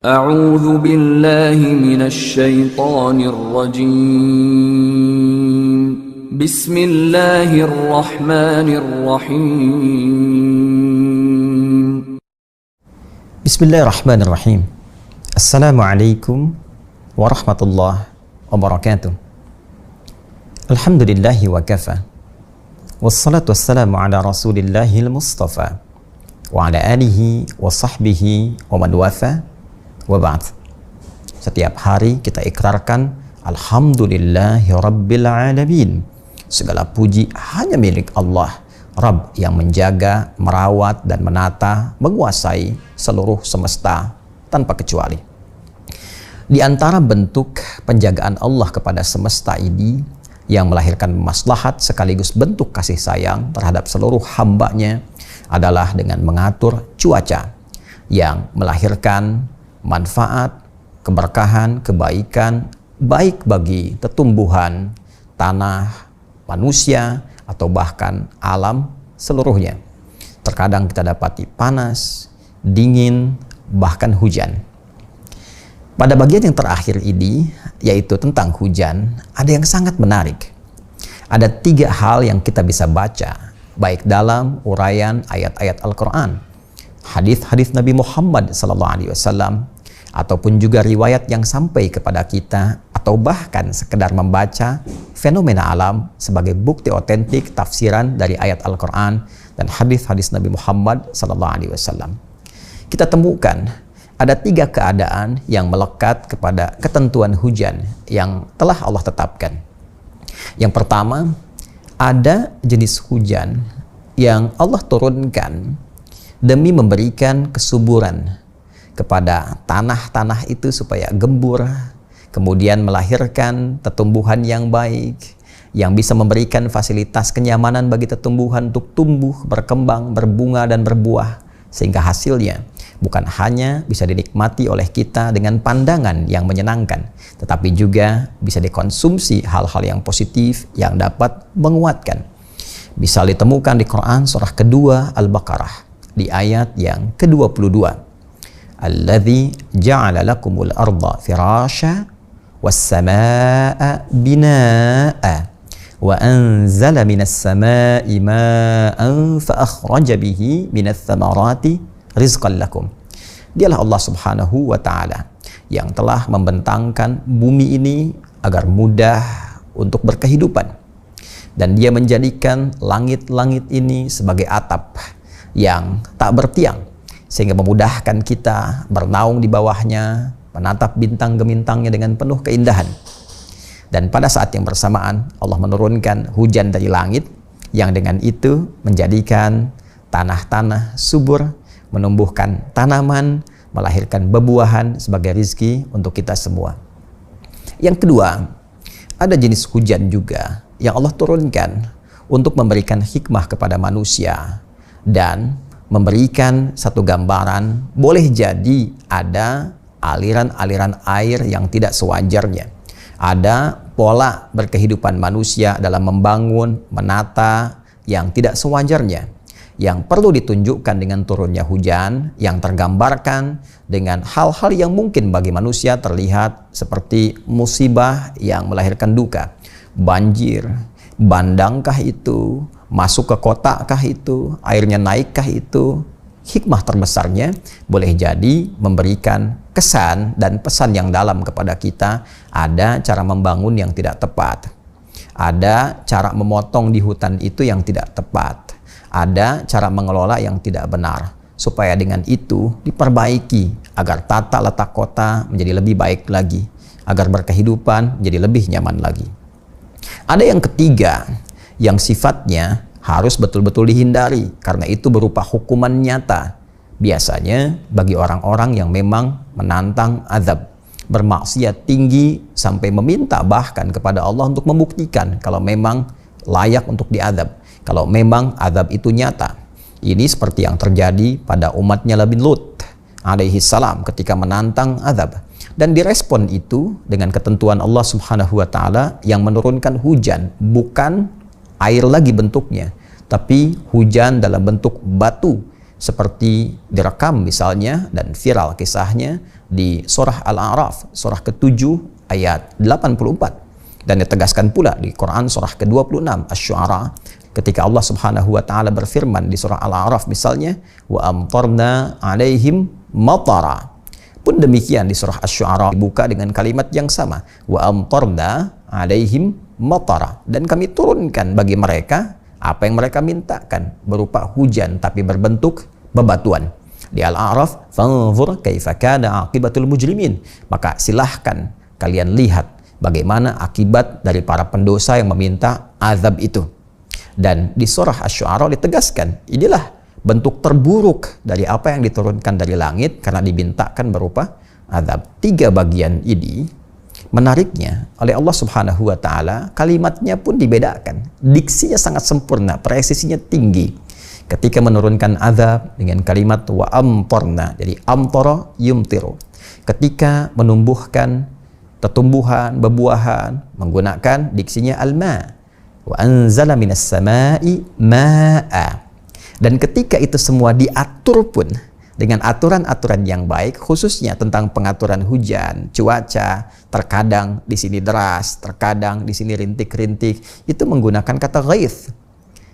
أعوذ بالله من الشيطان الرجيم بسم الله الرحمن الرحيم بسم الله الرحمن الرحيم. السلام عليكم ورحمة الله وبركاته. الحمد لله وكفى والصلاة والسلام على رسول الله المصطفى وعلى آله وصحبه ومن وافى. Waba'd. Setiap hari kita ikrarkan Alhamdulillahi Rabbil Alamin. Segala puji hanya milik Allah, Rabb yang menjaga, merawat, dan menata, menguasai seluruh semesta tanpa kecuali. Di antara bentuk penjagaan Allah kepada semesta ini yang melahirkan maslahat sekaligus bentuk kasih sayang terhadap seluruh hambanya adalah dengan mengatur cuaca yang melahirkan manfaat, keberkahan, kebaikan, baik bagi tetumbuhan, tanah, manusia, atau bahkan alam seluruhnya. Terkadang kita dapati panas, dingin, bahkan hujan. Pada bagian yang terakhir ini, yaitu tentang hujan, ada yang sangat menarik. Ada 3 hal yang kita bisa baca, baik dalam uraian ayat-ayat Al-Quran, hadis-hadis Nabi Muhammad SAW, ataupun juga riwayat yang sampai kepada kita, atau bahkan sekedar membaca fenomena alam sebagai bukti otentik tafsiran dari ayat Al-Quran dan hadis-hadis Nabi Muhammad SAW. Kita temukan ada 3 keadaan yang melekat kepada ketentuan hujan yang telah Allah tetapkan. Yang pertama, ada jenis hujan yang Allah turunkan demi memberikan kesuburan kepada tanah-tanah itu supaya gembur, kemudian melahirkan tetumbuhan yang baik, yang bisa memberikan fasilitas kenyamanan bagi tetumbuhan untuk tumbuh, berkembang, berbunga, dan berbuah, sehingga hasilnya bukan hanya bisa dinikmati oleh kita dengan pandangan yang menyenangkan, tetapi juga bisa dikonsumsi hal-hal yang positif yang dapat menguatkan. Bisa ditemukan di Quran surah kedua Al-Baqarah di ayat yang ke-22. Alladzi ja'ala lakumul arda firasha was-samaa'a binaa'a wa anzala minas samaa'i maa'an fa akhraja bihi minats thamarati rizqan lakum. Dialah Allah Subhanahu wa taala yang telah membentangkan bumi ini agar mudah untuk berkehidupan, dan Dia menjadikan langit-langit ini sebagai atap yang tak bertiang, sehingga memudahkan kita bernaung di bawahnya, menatap bintang gemintangnya dengan penuh keindahan. Dan pada saat yang bersamaan Allah menurunkan hujan dari langit yang dengan itu menjadikan tanah-tanah subur, menumbuhkan tanaman, melahirkan bebuahan sebagai rizki untuk kita semua. Yang kedua, ada jenis hujan juga yang Allah turunkan untuk memberikan hikmah kepada manusia dan memberikan satu gambaran, boleh jadi ada aliran-aliran air yang tidak sewajarnya. Ada pola berkehidupan manusia dalam membangun, menata yang tidak sewajarnya, yang perlu ditunjukkan dengan turunnya hujan, yang tergambarkan dengan hal-hal yang mungkin bagi manusia terlihat seperti musibah yang melahirkan duka. Banjir, bandangkah itu, masuk ke kotakah itu, airnya naikkah itu. Hikmah terbesarnya boleh jadi memberikan kesan dan pesan yang dalam kepada kita. Ada cara membangun yang tidak tepat, ada cara memotong di hutan itu yang tidak tepat, ada cara mengelola yang tidak benar, supaya dengan itu diperbaiki agar tata letak kota menjadi lebih baik lagi, agar berkehidupan menjadi lebih nyaman lagi. Ada yang ketiga yang sifatnya harus betul-betul dihindari, karena itu berupa hukuman nyata. Biasanya bagi orang-orang yang memang menantang azab, bermaksiat tinggi sampai meminta bahkan kepada Allah untuk membuktikan kalau memang layak untuk diazab, kalau memang azab itu nyata. Ini seperti yang terjadi pada umatnya Nabi Lut alaihi salam ketika menantang azab, dan direspon itu dengan ketentuan Allah Subhanahu wa taala yang menurunkan hujan, bukan air lagi bentuknya, tapi hujan dalam bentuk batu seperti direkam misalnya dan viral kisahnya di surah Al-A'raf, surah ke-7 ayat 84, dan ditegaskan pula di Quran surah ke-26 Asy-Syu'ara ketika Allah Subhanahu wa taala berfirman di surah Al-A'raf misalnya, wa amtarna 'alaihim matara. Pun demikian di surah Asy-Syu'ara dibuka dengan kalimat yang sama, wa amtarna 'alaihim matara, dan kami turunkan bagi mereka apa yang mereka mintakan berupa hujan tapi berbentuk bebatuan. Di Al-A'raf, fanzur kaifa kana aqibatul mujrimin, maka silahkan kalian lihat bagaimana akibat dari para pendosa yang meminta azab itu. Dan di surah Asy-Syu'ara ditegaskan, inilah bentuk terburuk dari apa yang diturunkan dari langit karena dimintakan berupa azab. 3 bagian ini menariknya oleh Allah Subhanahu wa taala, kalimatnya pun dibedakan. Diksinya sangat sempurna, presisinya tinggi. Ketika menurunkan azab dengan kalimat wa amtarna, jadi amtara yumtiru. Ketika menumbuhkan tumbuhan, bebuahan, menggunakan diksinya alma. Wa anzala minas samai ma'a. Dan ketika itu semua diatur pun dengan aturan-aturan yang baik, khususnya tentang pengaturan hujan, cuaca, terkadang di sini deras, terkadang di sini rintik-rintik, itu menggunakan kata ghaith.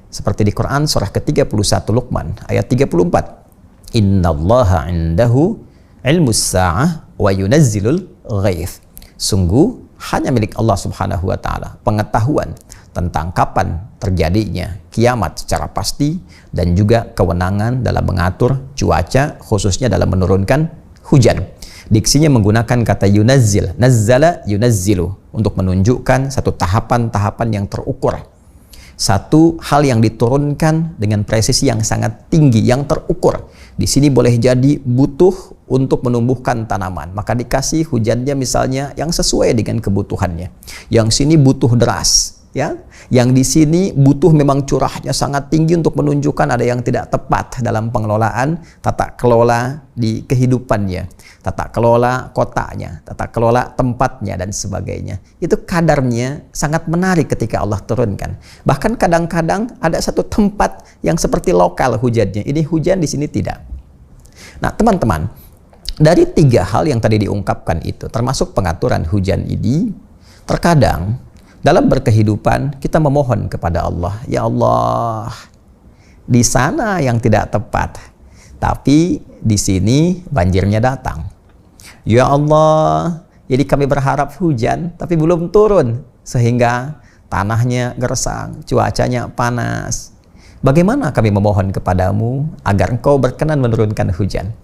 Seperti di Quran surah ke-31 Luqman ayat 34. Innallaha 'indahu 'ilmus sa'ah wa yunazzilul ghaith. Sungguh hanya milik Allah Subhanahu wa taala pengetahuan tentang kapan terjadinya kiamat secara pasti dan juga kewenangan dalam mengatur cuaca, khususnya dalam menurunkan hujan. Diksinya menggunakan kata yunazzil, nazzala yunazzilu, untuk menunjukkan satu tahapan-tahapan yang terukur. Satu hal yang diturunkan dengan presisi yang sangat tinggi, yang terukur. Di sini boleh jadi butuh untuk menumbuhkan tanaman, maka dikasih hujannya misalnya yang sesuai dengan kebutuhannya. Yang sini butuh deras, ya. Yang di sini butuh memang curahnya sangat tinggi untuk menunjukkan ada yang tidak tepat dalam pengelolaan tata kelola di kehidupannya, tata kelola kotanya, tata kelola tempatnya dan sebagainya. Itu kadarnya sangat menarik ketika Allah turunkan. Bahkan kadang-kadang ada satu tempat yang seperti lokal hujannya. Ini hujan, di sini tidak. Nah, teman-teman, dari 3 hal yang tadi diungkapkan itu, termasuk pengaturan hujan ini, terkadang dalam berkehidupan kita memohon kepada Allah, ya Allah, di sana yang tidak tepat, tapi di sini banjirnya datang. Ya Allah, jadi kami berharap hujan, tapi belum turun, sehingga tanahnya gersang, cuacanya panas. Bagaimana kami memohon kepadamu agar Engkau berkenan menurunkan hujan?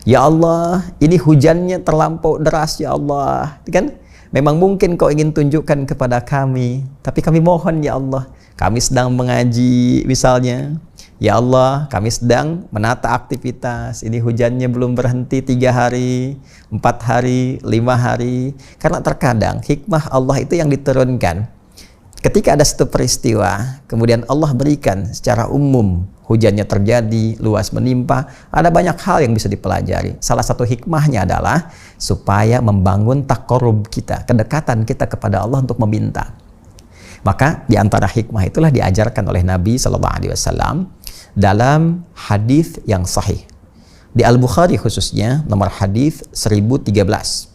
Ya Allah, ini hujannya terlampau deras, ya Allah, kan? Memang mungkin Kau ingin tunjukkan kepada kami, tapi kami mohon ya Allah, kami sedang mengaji misalnya, ya Allah, kami sedang menata aktivitas, ini hujannya belum berhenti 3 hari, 4 hari, 5 hari, karena terkadang hikmah Allah itu yang diturunkan. Ketika ada satu peristiwa, kemudian Allah berikan secara umum, hujannya terjadi, luas menimpa, ada banyak hal yang bisa dipelajari. Salah satu hikmahnya adalah supaya membangun taqarrub kita, kedekatan kita kepada Allah untuk meminta. Maka di antara hikmah itulah diajarkan oleh Nabi SAW dalam hadis yang sahih. Di Al-Bukhari khususnya, nomor hadis 1013.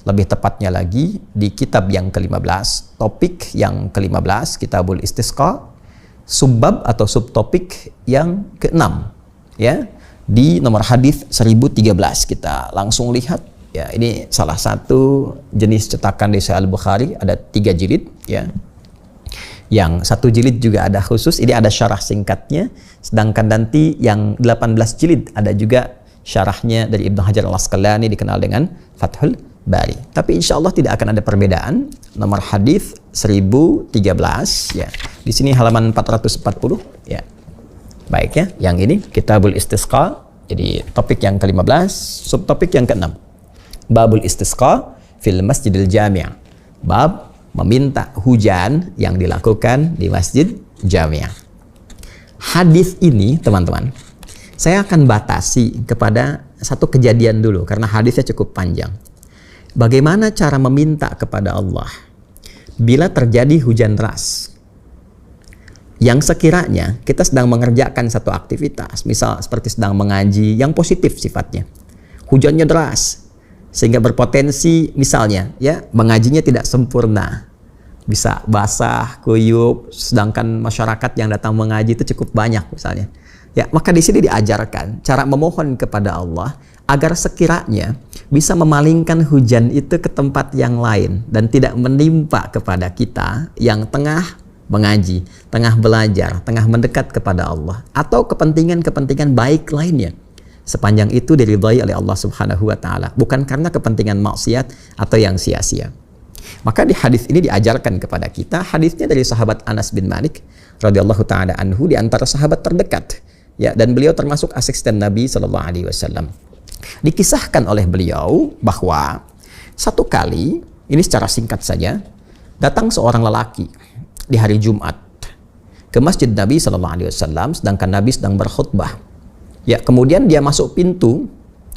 Lebih tepatnya lagi di kitab yang ke-15, topik yang ke-15, Kitabul Istisqa, subbab atau subtopik yang ke-6, ya, di nomor hadis 1013. Kita langsung lihat, ya, ini salah satu jenis cetakan di Sahih Al-Bukhari, ada 3 jilid, ya. Yang 1 jilid juga ada khusus, ini ada syarah singkatnya, sedangkan nanti yang 18 jilid ada juga syarahnya dari Ibnu Hajar Al-Asqalani, dikenal dengan Fathul Bari. Tapi insya Allah tidak akan ada perbedaan. Nomor hadis 1013, ya. Di sini halaman 440, ya. Baik, ya. Yang ini Kitabul Istisqa, jadi topik yang ke-15, subtopik yang ke-6. Babul Istisqa fil Masjidil Jami'. Bab meminta hujan yang dilakukan di Masjid Jami'. Hadis ini, teman-teman, saya akan batasi kepada satu kejadian dulu karena hadisnya cukup panjang. Bagaimana cara meminta kepada Allah bila terjadi hujan deras? Yang sekiranya kita sedang mengerjakan satu aktivitas, misal seperti sedang mengaji yang positif sifatnya, hujannya deras sehingga berpotensi misalnya ya mengajinya tidak sempurna, bisa basah, kuyup, sedangkan masyarakat yang datang mengaji itu cukup banyak misalnya. Ya, maka di sini diajarkan cara memohon kepada Allah agar sekiranya bisa memalingkan hujan itu ke tempat yang lain dan tidak menimpa kepada kita yang tengah mengaji, tengah belajar, tengah mendekat kepada Allah, atau kepentingan-kepentingan baik lainnya. Sepanjang itu diridhai oleh Allah Subhanahu wa taala, bukan karena kepentingan maksiat atau yang sia-sia. Maka di hadis ini diajarkan kepada kita, hadisnya dari sahabat Anas bin Malik radhiyallahu taala anhu, di antara sahabat terdekat. Ya, dan beliau termasuk asisten Nabi sallallahu alaihi wasallam. Dikisahkan oleh beliau bahwa satu kali, ini secara singkat saja, datang seorang lelaki di hari Jumat ke masjid Nabi sallallahu alaihi wasallam sedangkan Nabi sedang berkhutbah. Ya, kemudian dia masuk pintu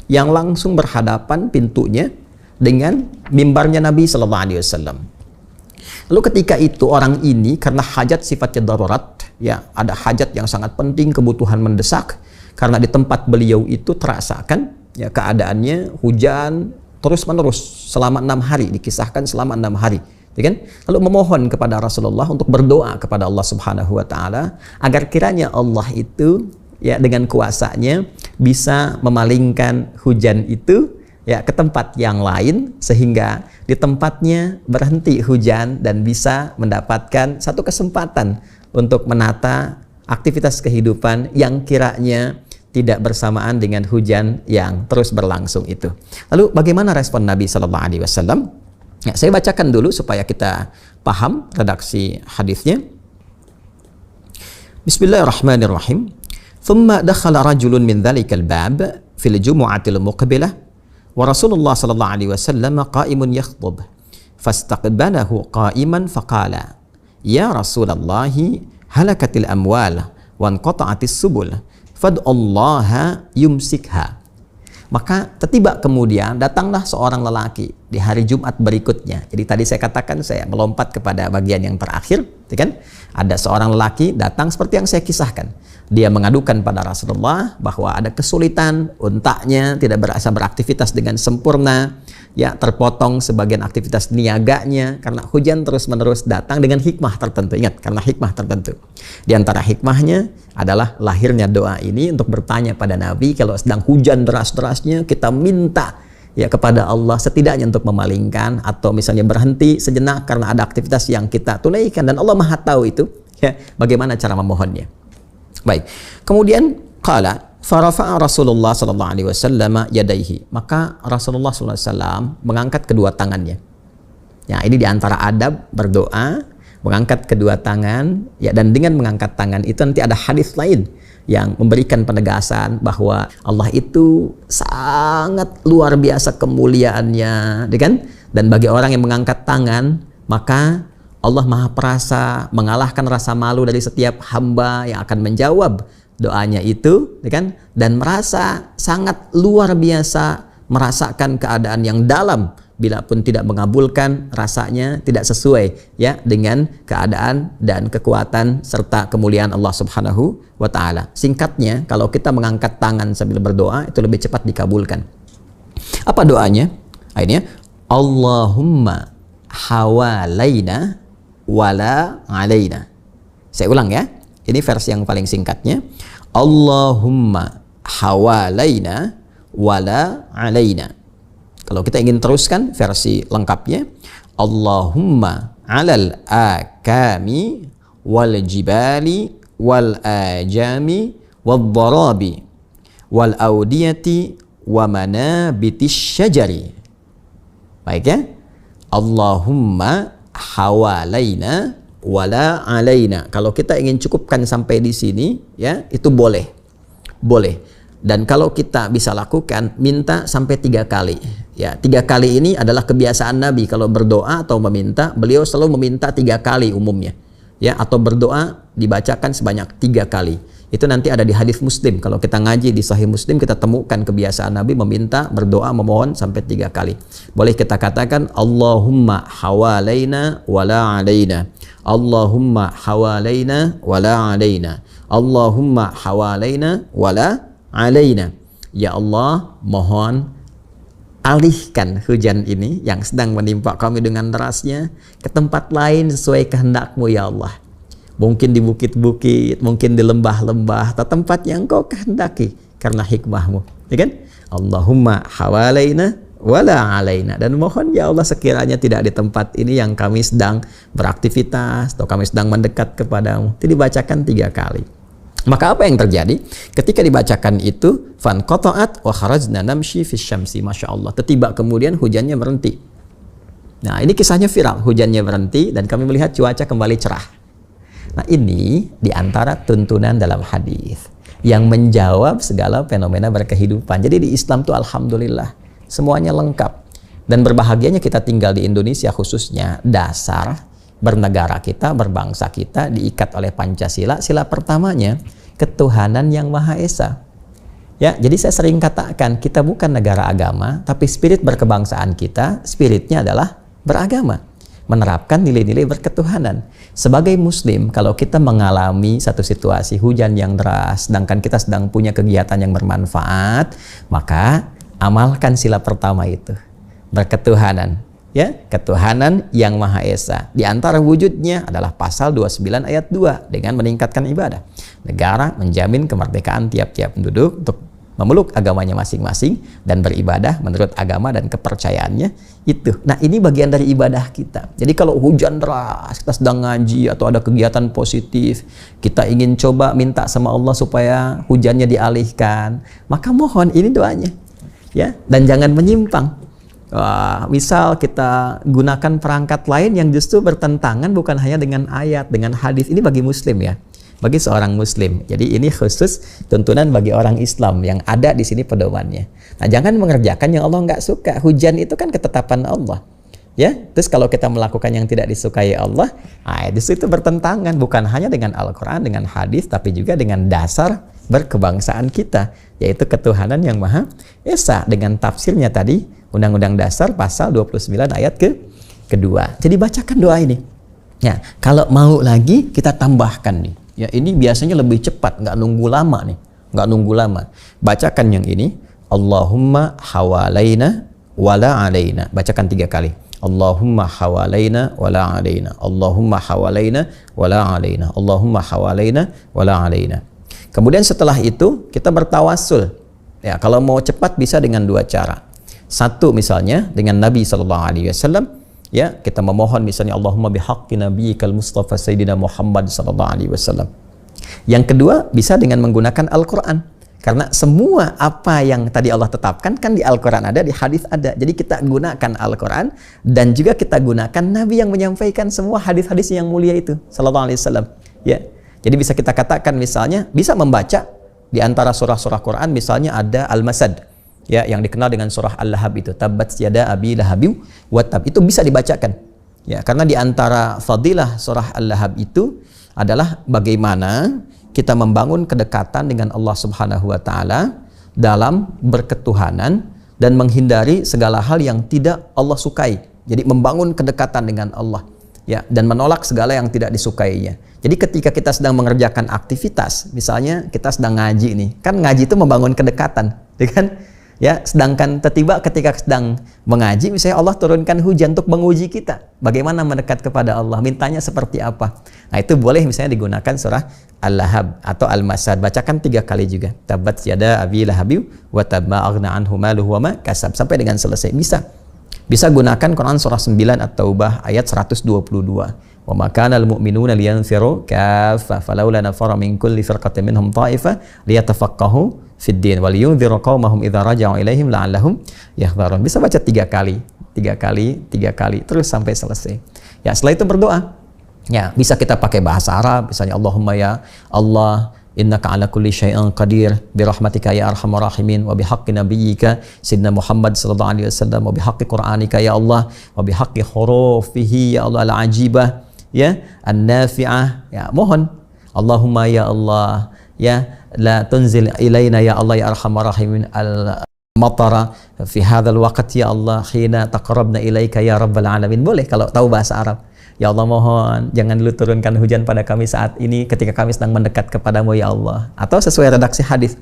yang langsung berhadapan pintunya dengan mimbarnya Nabi sallallahu alaihi wasallam. Lalu ketika itu orang ini karena hajat sifatnya darurat, ya, ada hajat yang sangat penting, kebutuhan mendesak, karena di tempat beliau itu terasakan ya keadaannya hujan terus-menerus selama 6 hari, dikisahkan selama 6 hari. Ya kan? Lalu memohon kepada Rasulullah untuk berdoa kepada Allah Subhanahu wa taala agar kiranya Allah itu ya dengan kuasanya bisa memalingkan hujan itu ya ke tempat yang lain sehingga di tempatnya berhenti hujan dan bisa mendapatkan satu kesempatan untuk menata aktivitas kehidupan yang kiranya tidak bersamaan dengan hujan yang terus berlangsung itu. Lalu bagaimana respon Nabi sallallahu alaihi wasallam? Ya, saya bacakan dulu supaya kita paham redaksi hadisnya. Bismillahirrahmanirrahim. Thumma dakhala rajulun min dhalikal bab fil jumu'atil muqbilah wa Rasulullah sallallahu alaihi wasallam qa'imun yakhtub fastaqbalahu qa'iman faqala ya Rasulullah halakatil amwal wa anqata'atis subul fad'allaha yumsikha. Maka tiba kemudian datanglah seorang lelaki di hari Jumat berikutnya. Jadi tadi saya katakan saya melompat kepada bagian yang terakhir, ya kan? Ada seorang lelaki datang seperti yang saya kisahkan. Dia mengadukan pada Rasulullah bahwa ada kesulitan, untanya tidak berasa beraktivitas dengan sempurna, ya terpotong sebagian aktivitas niaganya karena hujan terus-menerus datang dengan hikmah tertentu. Ingat, karena hikmah tertentu. Di antara hikmahnya adalah lahirnya doa ini untuk bertanya pada Nabi kalau sedang hujan deras-derasnya kita minta ya kepada Allah setidaknya untuk memalingkan atau misalnya berhenti sejenak karena ada aktivitas yang kita tunaikan dan Allah Maha tahu itu ya bagaimana cara memohonnya. Baik. Kemudian qala farafa'a Rasulullah sallallahu alaihi wasallam yadaihi. Maka Rasulullah sallallahu alaihi wasallam mengangkat kedua tangannya. Ya, ini di antara adab berdoa, mengangkat kedua tangan ya, dan dengan mengangkat tangan itu nanti ada hadis lain yang memberikan penegasan bahwa Allah itu sangat luar biasa kemuliaannya, kan? Dan bagi orang yang mengangkat tangan, maka Allah Maha Perasa, mengalahkan rasa malu dari setiap hamba yang akan menjawab doanya itu, kan? Dan merasa sangat luar biasa, merasakan keadaan yang dalam bila pun tidak mengabulkan, rasanya tidak sesuai ya dengan keadaan dan kekuatan serta kemuliaan Allah Subhanahu wa taala. Singkatnya, kalau kita mengangkat tangan sambil berdoa itu lebih cepat dikabulkan. Apa doanya? Akhirnya Allahumma hawalaina wala alaina. Saya ulang ya. Ini versi yang paling singkatnya. Allahumma hawalaina wala alaina. Kalau kita ingin teruskan versi lengkapnya, Allahumma alal akami wal jibali wal ajami wal dharabi wal audiyati wa manabitis syajari. Baik ya. Allahumma hawalaina wala alaina. Kalau kita ingin cukupkan sampai di sini ya, itu boleh. Boleh. Dan kalau kita bisa lakukan, minta sampai 3 kali. Ya, 3 kali ini adalah kebiasaan Nabi kalau berdoa atau meminta, beliau selalu meminta 3 kali umumnya. ya, atau berdoa dibacakan sebanyak 3 kali. Itu nanti ada di hadis Muslim. Kalau kita ngaji di Sahih Muslim, kita temukan kebiasaan Nabi meminta, berdoa, memohon sampai 3 kali. Boleh kita katakan Allahumma hawalaina wala alaina, Allahumma hawalaina wala alaina, Allahumma hawalaina wala alaina. Ya Allah, mohon alihkan hujan ini yang sedang menimpa kami dengan derasnya ke tempat lain sesuai kehendak-Mu ya Allah. Mungkin di bukit-bukit, mungkin di lembah-lembah, atau tempat yang Engkau kehendaki karena hikmah-Mu, ya kan? Allahumma hawalaina wala alaina. Dan mohon ya Allah sekiranya tidak di tempat ini yang kami sedang beraktivitas atau kami sedang mendekat kepadamu. Itu dibacakan 3 kali. Maka apa yang terjadi? Ketika dibacakan itu, fan qata'at wa kharajna namshi fis syamsi, masya Allah. Tiba kemudian hujannya berhenti. Nah, ini kisahnya viral, hujannya berhenti dan kami melihat cuaca kembali cerah. Nah, ini diantara tuntunan dalam hadis yang menjawab segala fenomena berkehidupan. Jadi di Islam tuh alhamdulillah semuanya lengkap. Dan berbahagianya kita tinggal di Indonesia, khususnya dasar bernegara kita, berbangsa kita diikat oleh Pancasila. Sila pertamanya ketuhanan yang Maha Esa. Ya, jadi saya sering katakan kita bukan negara agama, tapi spirit berkebangsaan kita, spiritnya adalah beragama, menerapkan nilai-nilai berketuhanan. Sebagai Muslim, kalau kita mengalami satu situasi hujan yang deras, sedangkan kita sedang punya kegiatan yang bermanfaat, maka amalkan sila pertama itu, berketuhanan. Ya, ketuhanan yang Maha Esa. Di antara wujudnya adalah pasal 29 ayat 2 dengan meningkatkan ibadah. Negara menjamin kemerdekaan tiap-tiap penduduk untuk memeluk agamanya masing-masing dan beribadah menurut agama dan kepercayaannya itu. Nah, ini bagian dari ibadah kita. Jadi kalau hujan deras, kita sedang ngaji atau ada kegiatan positif, kita ingin coba minta sama Allah supaya hujannya dialihkan, maka mohon ini doanya. Ya, dan jangan menyimpang. Misal kita gunakan perangkat lain yang justru bertentangan bukan hanya dengan ayat, dengan hadis. Ini bagi Muslim ya. Bagi seorang Muslim. Jadi ini khusus tuntunan bagi orang Islam yang ada di sini pedomannya. Nah, jangan mengerjakan yang Allah nggak suka. Hujan itu kan ketetapan Allah. Ya, terus kalau kita melakukan yang tidak disukai Allah, itu bertentangan bukan hanya dengan Al-Quran, dengan hadis, tapi juga dengan dasar berkebangsaan kita, yaitu ketuhanan yang Maha Esa dengan tafsirnya tadi Undang-Undang Dasar pasal 29 ayat kedua. Jadi bacakan doa ini. Ya, kalau mau lagi kita tambahkan nih. Ya, ini biasanya lebih cepat, nggak nunggu lama nih, nggak nunggu lama. Bacakan yang ini, Allahumma hawalaina wala alaina. Bacakan 3 kali. Allahumma hawalaina wala alaina. Allahumma hawalaina wala alaina. Allahumma hawalaina wala alaina. Kemudian setelah itu kita bertawassul. Ya, kalau mau cepat bisa dengan 2 cara. Satu misalnya dengan Nabi SAW. Ya, kita memohon misalnya Allahumma bihaqqi nabiyyikal Mustafa Sayyidina Muhammad sallallahu alaihi wasallam. Yang kedua bisa dengan menggunakan Al-Qur'an. Karena semua apa yang tadi Allah tetapkan kan di Al-Qur'an ada, di hadis ada. Jadi kita gunakan Al-Qur'an dan juga kita gunakan Nabi yang menyampaikan semua hadis-hadis yang mulia itu sallallahu alaihi wasallam. Ya. Jadi bisa kita katakan misalnya bisa membaca di antara surah-surah Quran misalnya ada Al-Masad. Ya, yang dikenal dengan surah Al-Lahab itu, Tabbat yada abi lahabin wa tab, itu bisa dibacakan. Ya, karena di antara fadilah surah Al-Lahab itu adalah bagaimana kita membangun kedekatan dengan Allah Subhanahu wa taala dalam berketuhanan dan menghindari segala hal yang tidak Allah sukai. Jadi membangun kedekatan dengan Allah, ya, dan menolak segala yang tidak disukainya. Jadi ketika kita sedang mengerjakan aktivitas, misalnya kita sedang ngaji nih, kan ngaji itu membangun kedekatan, ya kan? Ya, sedangkan tiba ketika sedang mengaji misalnya Allah turunkan hujan untuk menguji kita bagaimana mendekat kepada Allah, mintanya seperti apa. Nah, itu boleh misalnya digunakan surah Al-Lahab atau Al-Masad. Bacakan 3 kali juga, Tabbat yada abi lahabin wa tab ma aghna anhu maluhu wa ma kasab, sampai dengan selesai. Bisa gunakan Quran surah 9 At-Taubah ayat 122. Wa ma kana al-mu'minuna liyanfiru kaffa falawla nafara min kulli firqatin minhum ta'ifah liyatafaqahu fid din wal yunziru qaumahum idza raja'u ilaihim la'allahum yahdharun. Bisa baca 3 kali terus sampai selesai. Ya, setelah itu berdoa. Ya, bisa kita pakai bahasa Arab, misalnya Allahumma ya Allah innaka ala kulli syai'in qadir bi rahmatika ya arhamar rahimin wa bihaqqi nabiyyika sayyidina Muhammad sallallahu alaihi wasallam wa bihaqqi qur'anika ya Allah wa bihaqqi hurufihi ya Allah al-ajibah ya, an-nafi'ah, ya mohon. Allahumma ya Allah, ya la tunzil ilaina ya Allah ya arhamar rahimin al-matara fi hadzal waqt ya Allah khina taqarrabna ilaika ya rabbal alamin. Boleh kalau tahu bahasa Arab. Ya Allah mohon jangan dulu turunkan hujan pada kami saat ini ketika kami sedang mendekat kepadamu ya Allah. Atau sesuai redaksi hadis,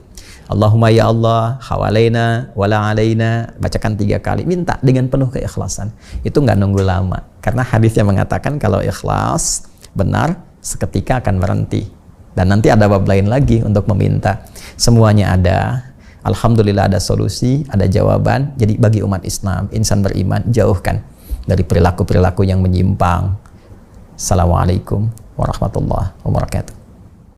Allahumma ya Allah hawalaina wala alaina, bacakan 3 kali, minta dengan penuh keikhlasan. Itu nggak nunggu lama, karena hadisnya mengatakan kalau ikhlas benar seketika akan berhenti, dan nanti ada bab lain lagi untuk meminta. Semuanya ada, alhamdulillah ada solusi, ada jawaban. Jadi bagi umat Islam, insan beriman, jauhkan dari perilaku-perilaku yang menyimpang. Assalamualaikum warahmatullahi wabarakatuh.